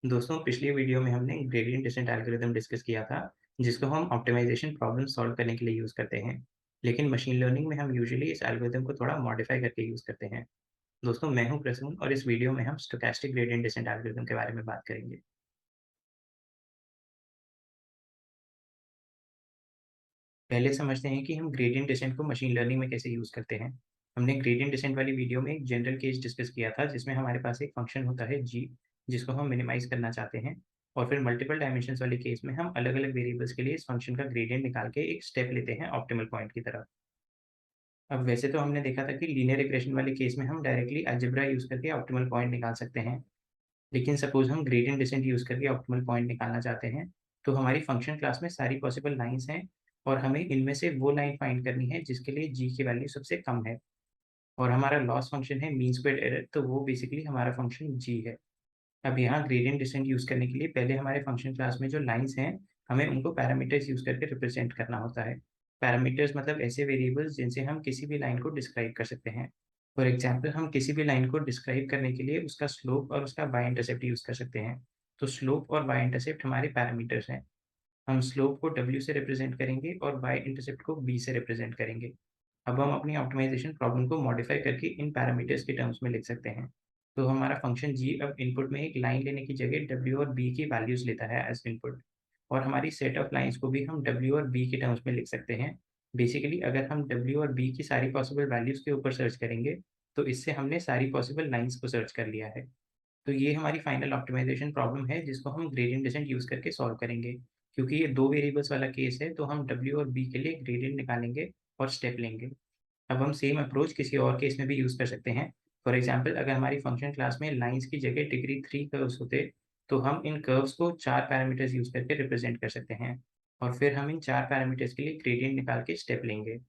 दोस्तों, पिछली वीडियो में हमने ग्रेडिएंट डिसेंट एल्गोरिदम डिस्कस किया था, जिसको हम ऑप्टिमाइजेशन प्रॉब्लम सॉल्व करने के लिए यूज़ करते हैं। लेकिन मशीन लर्निंग में हम यूजुअली इस एल्गोरिदम को थोड़ा मॉडिफाई करके यूज़ करते हैं। दोस्तों, मैं हूं प्रसून और इस वीडियो में हम स्टोचैस्टिक ग्रेडिएंट डिसेंट एल्गोरिदम के बारे में बात करेंगे। पहले समझते हैं कि हम ग्रेडिएंट डिसेंट को मशीन लर्निंग में कैसे यूज़ करते हैं। हमने ग्रेडिएंट डिसेंट वाली वीडियो में एक जनरल केस डिस्कस किया था, जिसमें हमारे पास एक फंक्शन होता है जी, जिसको हम मिनिमाइज करना चाहते हैं। और फिर मल्टीपल डायमेंशंस वाले केस में हम अलग अलग वेरिएबल्स के लिए इस फंक्शन का ग्रेडिएंट निकाल के एक स्टेप लेते हैं ऑप्टिमल पॉइंट की तरफ। अब वैसे तो हमने देखा था कि लीनियर रिग्रेशन वाले केस में हम डायरेक्टली अलजेब्रा यूज़ करके ऑप्टिमल पॉइंट निकाल सकते हैं। लेकिन सपोज़ हम ग्रेडिएंट डिसेंट यूज़ करके ऑप्टिमल पॉइंट निकालना चाहते हैं, तो हमारी फंक्शन क्लास में सारी पॉसिबल लाइन्स हैं और हमें इनमें से वो लाइन फाइंड करनी है जिसके लिए जी की वैल्यू सबसे कम है। और हमारा लॉस फंक्शन है मीन स्क्वेयर्ड एरर, तो वो बेसिकली हमारा फंक्शन जी है। अब यहाँ ग्रेडिएंट डिसेंट यूज़ करने के लिए पहले हमारे फंक्शन क्लास में जो लाइन्स हैं, हमें उनको पैरामीटर्स यूज़ करके रिप्रेजेंट करना होता है। पैरामीटर्स मतलब ऐसे वेरिएबल्स जिनसे हम किसी भी लाइन को डिस्क्राइब कर सकते हैं। फॉर एग्जांपल हम किसी भी लाइन को डिस्क्राइब करने के लिए उसका स्लोप और उसका वाई इंटरसेप्ट यूज़ कर सकते हैं। तो स्लोप और वाई इंटरसेप्ट हमारे पैरामीटर्स हैं। हम स्लोप को w से रिप्रेजेंट करेंगे और वाई इंटरसेप्ट को b से रिप्रेजेंट करेंगे। अब हम अपनी ऑप्टिमाइजेशन प्रॉब्लम को मॉडिफाई करके इन पैरामीटर्स के टर्म्स में लिख सकते हैं। तो हमारा फंक्शन g अब इनपुट में एक लाइन लेने की जगह w और b की वैल्यूज़ लेता है एज़ इनपुट। और हमारी सेट ऑफ लाइन्स को भी हम w और b के टर्म्स में लिख सकते हैं। बेसिकली अगर हम w और b की सारी पॉसिबल वैल्यूज़ के ऊपर सर्च करेंगे, तो इससे हमने सारी पॉसिबल लाइन्स को सर्च कर लिया है। तो ये हमारी फाइनल ऑप्टिमाइजेशन प्रॉब्लम है, जिसको हम ग्रेडिएंट डिसेंट यूज़ करके सॉल्व करेंगे। क्योंकि ये 2 वेरिएबल्स वाला केस है, तो हम w और b के लिए ग्रेडिएंट निकालेंगे और स्टेप लेंगे। अब हम सेम अप्रोच किसी और केस में भी यूज़ कर सकते हैं। फॉर एग्जांपल अगर हमारी फंक्शन क्लास में लाइन्स की जगह डिग्री 3 कर्व्स होते, तो हम इन कर्व्स को 4 पैरामीटर्स यूज़ करके रिप्रेजेंट कर सकते हैं और फिर हम इन 4 पैरामीटर्स के लिए ग्रेडिएंट निकाल के स्टेप लेंगे।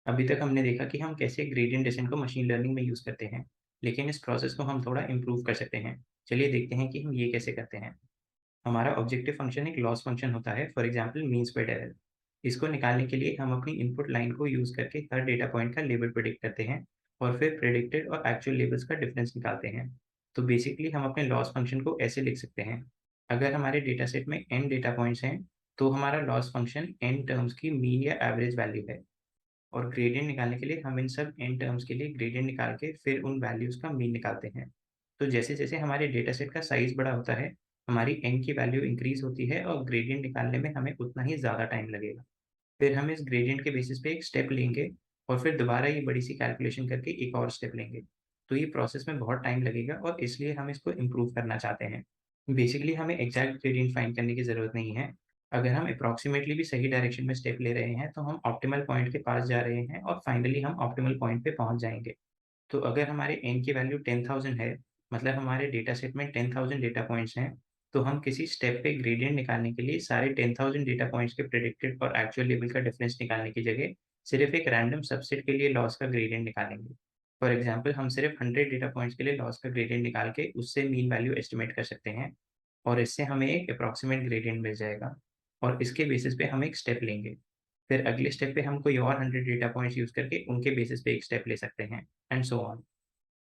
अभी तक हमने देखा कि हम कैसे ग्रेडिएंट डिसेंट को मशीन लर्निंग में यूज़ करते हैं, लेकिन इस प्रोसेस को हम थोड़ा इम्प्रूव कर सकते हैं। चलिए देखते हैं कि हम ये कैसे करते हैं। हमारा ऑब्जेक्टिव फंक्शन एक लॉस फंक्शन होता है, for example mean squared error. इसको निकालने के लिए हम अपनी इनपुट लाइन को यूज़ करके हर डेटा पॉइंट का लेबल प्रेडिक्ट करते हैं और फिर प्रेडिक्टेड और एक्चुअल लेबल्स का डिफरेंस निकालते हैं। तो बेसिकली हम अपने लॉस फंक्शन को ऐसे लिख सकते हैं। अगर हमारे डेटा सेट में n डेटा पॉइंट्स हैं, तो हमारा लॉस फंक्शन n टर्म्स की मीन या एवरेज वैल्यू है। और ग्रेडिएंट निकालने के लिए हम इन सब n टर्म्स के लिए ग्रेडिएंट निकाल के फिर उन वैल्यूज़ का मीन निकालते हैं। तो जैसे-जैसे हमारे डेटा सेट का साइज़ बड़ा होता है, हमारी n की वैल्यू इंक्रीज़ होती है और ग्रेडिएंट निकालने में हमें उतना ही ज़्यादा टाइम लगेगा। फिर हम इस ग्रेडिएंट के बेसिस पे एक स्टेप लेंगे और फिर दोबारा ये बड़ी-सी कैलकुलेशन करके एक और स्टेप लेंगे। तो ये प्रोसेस में बहुत टाइम लगेगा और इसलिए हम इसको इम्प्रूव करना चाहते हैं। बेसिकली हमें एग्ज़ैक्ट ग्रेडिएंट फाइंड करने की ज़रूरत नहीं है। अगर हम अप्रॉक्सिमेटली भी सही डायरेक्शन में स्टेप ले रहे हैं, तो हम ऑप्टिमल पॉइंट के पास जा रहे हैं और फाइनली हम ऑप्टिमल पॉइंट पे पहुँच जाएँगे। तो अगर हमारे n की वैल्यू 10,000 है, मतलब हमारे डेटा सेट में 10,000 डेटा पॉइंट्स हैं, तो हम किसी स्टेप पे ग्रेडिएंट निकालने के लिए सारे 10,000 डेटा पॉइंट्स के प्रेडिक्टेड और एक्चुअल लेवल का डिफरेंस निकालने की जगह सिर्फ एक रैंडम सबसेट के लिए लॉस का ग्रेडिएंट निकालेंगे। फॉर एग्जांपल हम सिर्फ 100 डेटा पॉइंट्स के लिए लॉस का ग्रेडिएंट निकाल के उससे मीन वैल्यू एस्टिमेट कर सकते हैं और इससे हमें एक अप्रॉक्सिमेट ग्रेडिएंट मिल जाएगा और इसके बेसिस पे हम एक स्टेप लेंगे। फिर अगले स्टेप पे हम कोई और 100 डेटा पॉइंट्स यूज़ करके उनके बेसिस पे एक स्टेप ले सकते हैं एंड सो ऑन।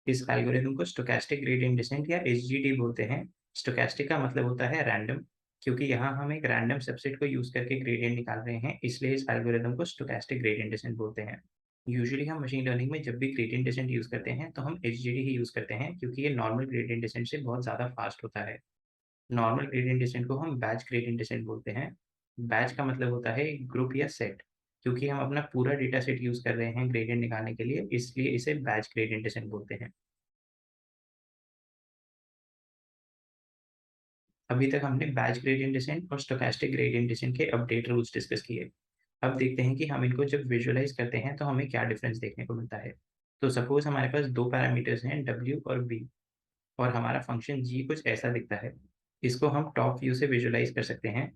इस एल्गोरिदम को स्टोचैस्टिक ग्रेडिएंट डिसेंट या एसजीडी बोलते हैं। स्टोचैस्टिक का मतलब होता है रैंडम, क्योंकि यहाँ हम एक रैंडम सबसेट को यूज़ करके ग्रेडिएंट निकाल रहे हैं, इसलिए इस एल्गोरिदम को स्टोचैस्टिक ग्रेडिएंट डिसेंट बोलते हैं। यूजुअली हम मशीन लर्निंग में जब भी ग्रेडिएंट डिसेंट यूज़ करते हैं, तो हम एसजीडी ही यूज़ करते हैं, क्योंकि ये नॉर्मल ग्रेडिएंट डिसेंट से बहुत ज़्यादा फास्ट होता है। नॉर्मल ग्रेडिएंट डिसेंट को हम बैच ग्रेडिएंट डिसेंट बोलते हैं। बैच का मतलब होता है एक ग्रुप या सेट। क्योंकि हम अपना पूरा डेटा सेट यूज़ कर रहे हैं ग्रेडिएंट निकालने के लिए, इसलिए इसे बैच ग्रेडिएंट डिसेंट बोलते हैं। अभी तक हमने बैच ग्रेडिएंट डिसेंट और स्टोचैस्टिक ग्रेडिएंट डिसेंट के अपडेट रूल्स डिस्कस किए। अब देखते हैं कि हम इनको जब विजुअलाइज करते हैं, तो हमें क्या डिफरेंस देखने को मिलता है। तो सपोज हमारे पास दो पैरामीटर्स हैं w और b और हमारा फंक्शन g कुछ ऐसा दिखता है। इसको हम टॉप व्यू से विजुअलाइज कर सकते हैं।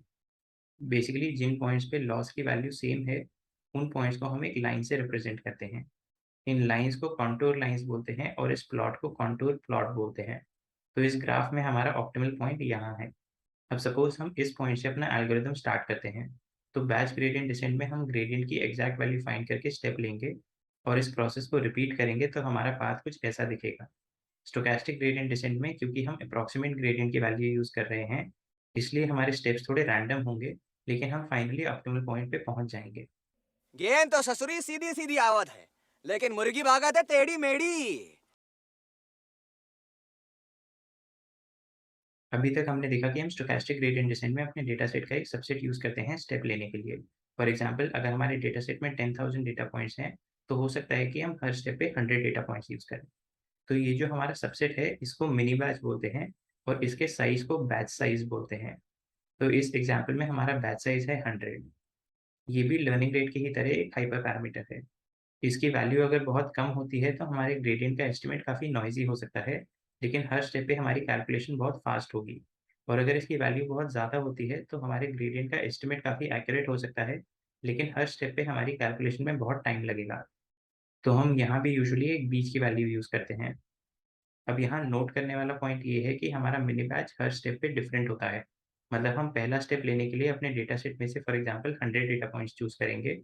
बेसिकली जिन पॉइंट्स पे लॉस की वैल्यू सेम है, उन पॉइंट्स को हम एक लाइन से रिप्रेजेंट करते हैं। इन लाइन्स को कॉन्टूर लाइन्स बोलते हैं और इस प्लॉट को कॉन्टूर प्लॉट बोलते हैं। तो इस ग्राफ में हमारा ऑप्टिमल पॉइंट यहाँ है। अब सपोज हम इस पॉइंट से अपना एल्गोरिदम स्टार्ट करते हैं, तो बैच ग्रेडिएंट डिसेंट में हम ग्रेडिएंट की एग्जैक्ट वैल्यू फाइंड करके स्टेप लेंगे और इस प्रोसेस को रिपीट करेंगे तो हमारा पाथ कुछ ऐसा दिखेगा। स्टोचैस्टिक ग्रेडिएंट डिसेंट में क्योंकि हम अप्रॉक्सिमेट ग्रेडिएंट की वैल्यू यूज़ कर रहे हैं, इसलिए हमारे स्टेप्स थोड़े रैंडम होंगे, लेकिन हम फाइनली ऑप्टिमल पॉइंट पे पहुँच जाएँगे। गेंद तो ससुरी सीधी सीधी आवत है, लेकिन मुर्गी भागत है टेढ़ी मेढ़ी। अभी तक हमने देखा कि हम स्टोचैस्टिक ग्रेडिएंट डिसेंट में अपने डेटा सेट का एक सबसेट यूज़ करते हैं स्टेप लेने के लिए। फॉर एग्ज़ाम्पल अगर हमारे डेटा सेट में 10,000 डेटा पॉइंट्स हैं, तो हो सकता है कि हम हर स्टेप पे 100 डेटा पॉइंट्स यूज़ करें। तो ये जो हमारा सबसेट है, इसको मिनी बैच बोलते हैं और इसके साइज़ को बैच साइज़ बोलते हैं। तो इस एग्ज़ाम्पल में हमारा बैच साइज़ है 100। ये भी लर्निंग रेट की ही तरह एक हाइपर पैरामीटर है। इसकी वैल्यू अगर बहुत कम होती है, तो हमारे ग्रेडिएंट का एस्टीमेट काफ़ी नॉइज़ी हो सकता है, लेकिन हर स्टेप पे हमारी कैलकुलेशन बहुत फ़ास्ट होगी। और अगर इसकी वैल्यू बहुत ज़्यादा होती है, तो हमारे ग्रेडिएंट का एस्टीमेट काफ़ी एक्यूरेट हो सकता है, लेकिन हर स्टेप पे हमारी कैलकुलेशन में बहुत टाइम लगेगा। तो हम यहाँ भी यूजुअली एक बीच की वैल्यू यूज़ करते हैं। अब यहाँ नोट करने वाला पॉइंट ये है कि हमारा मिनी बैच हर स्टेप पे डिफरेंट होता है। मतलब हम पहला स्टेप लेने के लिए अपने डेटा सेट में से for example 100 data points choose करेंगे।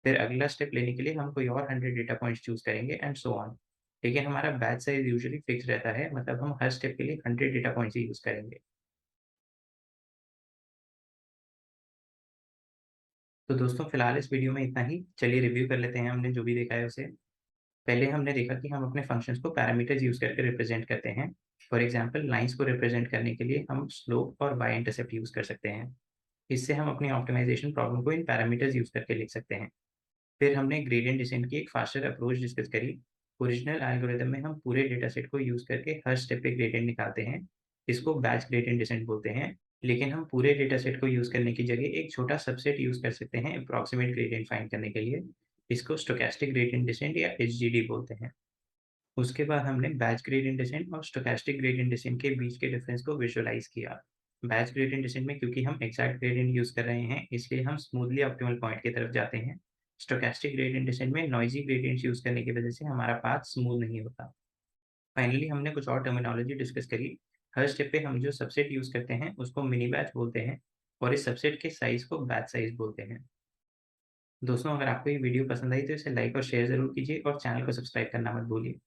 फिर अगला स्टेप लेने के लिए हम कोई और 100 डेटा पॉइंट्स चूज़ करेंगे एंड सो ऑन। लेकिन हमारा बैच साइज़ यूजुअली फिक्स रहता है, मतलब हम हर स्टेप के लिए 100 डेटा पॉइंट्स ही यूज़ करेंगे। तो दोस्तों फिलहाल इस वीडियो में इतना ही। चलिए रिव्यू कर लेते हैं हमने जो भी देखा है उसे। पहले हमने देखा कि हम अपने फंक्शंस को पैरामीटर्स यूज़ करके रिप्रेज़ेंट करते हैं। फॉर एग्ज़ाम्पल लाइन्स को रिप्रेज़ेंट करने के लिए हम स्लोप और वाई इंटरसेप्ट यूज़ कर सकते हैं। इससे हम अपनी ऑप्टिमाइज़ेशन प्रॉब्लम को इन पैरामीटर्स यूज़ करके लिख सकते हैं। फिर हमने ग्रेडिएंट डिसेंट की एक फास्टर अप्रोच डिस्कस करी। ओरिजिनल एल्गोरिदम में हम पूरे डेटा सेट को यूज़ करके हर स्टेप पे ग्रेडिएंट निकालते हैं। इसको बैच ग्रेडिएंट डिसेंट बोलते हैं। लेकिन हम पूरे डेटा सेट को यूज़ करने की जगह एक छोटा सबसेट यूज़ कर सकते हैं अप्रॉक्सिमेट ग्रेडिएंट फाइंड करने के लिए। इसको स्टोचैस्टिक ग्रेडिएंट डिसेंट या एसजीडी बोलते हैं। उसके बाद हमने बैच ग्रेडिएंट डिसेंट और स्टोचैस्टिक ग्रेडिएंट डिसेंट के बीच के डिफरेंस को विजुअलाइज़ किया। बैच ग्रेडिएंट डिसेंट में क्योंकि हम एग्जैक्ट ग्रेडिएंट यूज़ कर रहे हैं, इसलिए हम स्मूथली ऑप्टिमल पॉइंट की तरफ जाते हैं। स्टोचैस्टिक ग्रेडिएंट डिसेंट में नॉइज़ी ग्रेडिएंट्स यूज़ करने की वजह से हमारा पाथ स्मूथ नहीं होता। फाइनली हमने कुछ और टर्मिनोलॉजी डिस्कस करी। हर स्टेप पे हम जो सबसेट यूज़ करते हैं, उसको मिनी बैच बोलते हैं और इस सबसेट के साइज़ को बैच साइज़ बोलते हैं। दोस्तों अगर आपको ये वीडियो पसंद आई तो इसे लाइक और शेयर ज़रूर कीजिए और चैनल को सब्सक्राइब करना मत भूलिए।